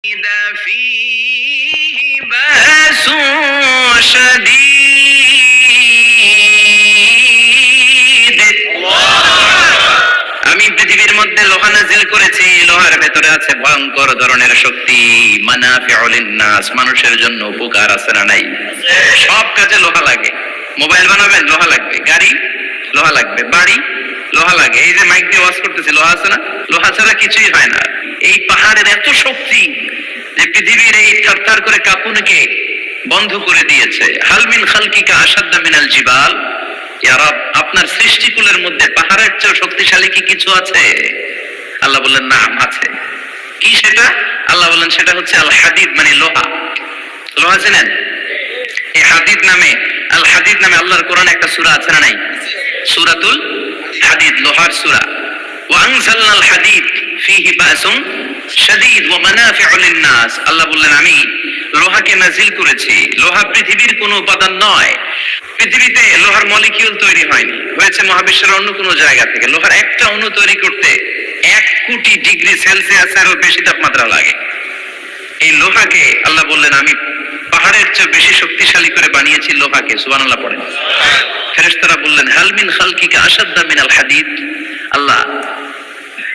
إذا فيه بأس شديد আমি পৃথিবীর মধ্যে লোহা নাজিল করেছি, লোহার ভেতরে আছে ভয়ঙ্কর ধরনের শক্তি। মানাফিউল লিন্নাস, মানুষের জন্য উপকার আছে না নাই? সব কাজে লোহা লাগে। মোবাইল বানাবেন, লোহা লাগবে। গাড়ি, লোহা লাগবে। বাড়ি, লোহা লাগে। এই যে মাইক দিয়ে ওয়াজ করতেছি, লোহা আছে না? লোহা ছাড়া কিছুই হয় না। এই পাহাড়ের এত শক্তি যে পৃথিবীর এই থারথার করে কাঁপুনিকে বন্ধ করে দিয়েছে। হাল মিন খালকিকা আশাদ্দা মিনাল জিবাল, ইয়া রব, আপনার সৃষ্টিকুলের মধ্যে পাহাড়ের চেয়ে শক্তিশালী কি কিছু আছে? আল্লাহ বললেন নাম আছে। কি সেটা? আল্লাহ বললেন সেটা হচ্ছে আল হাদিদ, মানে লোহা। লোহা চেনেন? এই হাদিদ নামে, আল হাদিদ নামে আল্লাহর কোরআনে একটা সূরা আছে না নাই? সূরাতুল হাদিদ, লোহার সূরা। ওয়া আনজালনাল হাদিদ ফীহি বাসুন শাদীদ ওয়া মানাফিউ লিন-নাস। আল্লাহ বললেন আমি লোহাকে নাজিল করেছি। লোহা পৃথিবীর কোনো উপাদান নয়। পৃথিবীতে লোহার মলিকিউল তৈরি হয়নি, হয়েছে মহাবিশ্বের অন্য কোনো জায়গা থেকে। লোহার একটা অণু তৈরি করতে 1 কোটি ডিগ্রি সেলসিয়াসেরও বেশি তাপমাত্রা লাগে। এই লোহাকে আল্লাহ বললেন আমি পাহাড়ের চেয়ে বেশি শক্তিশালী করে বানিয়েছি লোহাকে। সুবহানাল্লাহ পড়েন। ফেরেশতারা বললেন হাল মিন খালকিকা আশাদ্দা মিনাল হাদিদ, আল্লাহ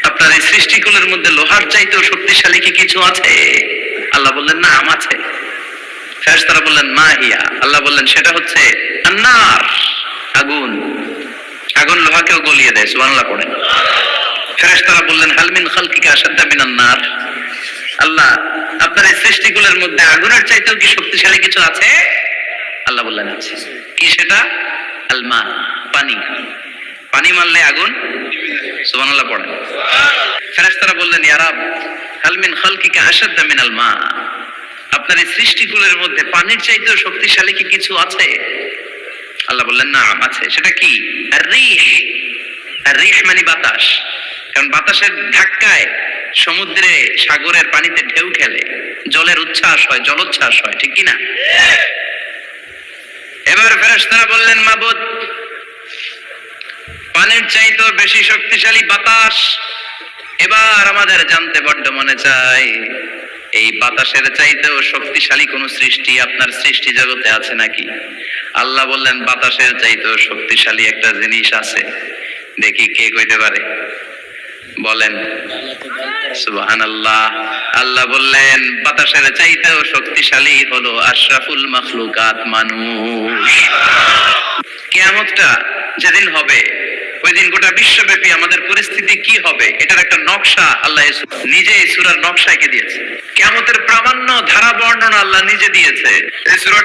আপনার এই সৃষ্টিকুলের মধ্যে লোহার চাইতেও শক্তিশালী কি কিছু আছে? আল্লাহ বললেন নাম আছে। ফেরেশতারা বললেন মা হিয়া, আল্লাহ বললেন সেটা হচ্ছে আন্নার, আগুন। আগুন লোহাকেও গলিয়ে দেয়। সুবহানাল্লাহ পড়েন। ফেরেশতারা বললেন হাল মিন খালকিকা আশাদ্দা মিনান নার, আল্লাহ আপনার এই সৃষ্টিকুলের মধ্যে আগুনের চাইতেও কি শক্তিশালী কিছু আছে? আল্লাহ বললেন আছে। কি সেটা? আল মা, পানি। পানি মারলে আগুন। সুবহানাল্লাহ পড়েন। ফেরেশতারা বললেন ইয়া রব হাল মিন খালকিকা আশাদ্দা মিনাল মা, আপনার এই সৃষ্টিকুলের মধ্যে পানির চাইতেও শক্তিশালী কি কিছু আছে? আল্লাহ বললেন নাম আছে। সেটা কি? আর রিহ। আর রিহ মানে বাতাস। কারণ বাতাসের ধাক্কায় সমুদ্রে, সাগরের পানিতে ঢেউ খেলে, জলের উচ্ছ্বাস হয়, জলোচ্ছ্বাস হয়, ঠিক কি না? এবার ফেরেশতারা বললেন মাবুদ পানির চাইতেও বেশি শক্তিশালী বাতাস। এবার আমাদের জানতে বড্ড মনে চায় এই বাতাসের চাইতেও শক্তিশালী কোন সৃষ্টি আপনার সৃষ্টি জগতে আছে নাকি? আল্লাহ বললেন বাতাসের চাইতেও শক্তিশালী একটা জিনিস আছে। দেখি কে কইতে পারে? বলেন। সুবহানাল্লাহ। আল্লাহ বললেন বাতাসের চাইতেও শক্তিশালী হলো আশরাফুল মাখলুকাত, মানুষ। কিয়ামতটা যেদিন হবে, ওই দিন গোটা বিশ্বব্যাপী আমাদের পরিস্থিতি কি হবে এটার একটা নকশা আল্লাহ নিজে এই সূরার নকশা এঁকে দিয়েছে। কিয়ামতের প্রামাণ্য ধারা বর্ণনা আল্লাহ নিজে দিয়েছে। এই সূরাটা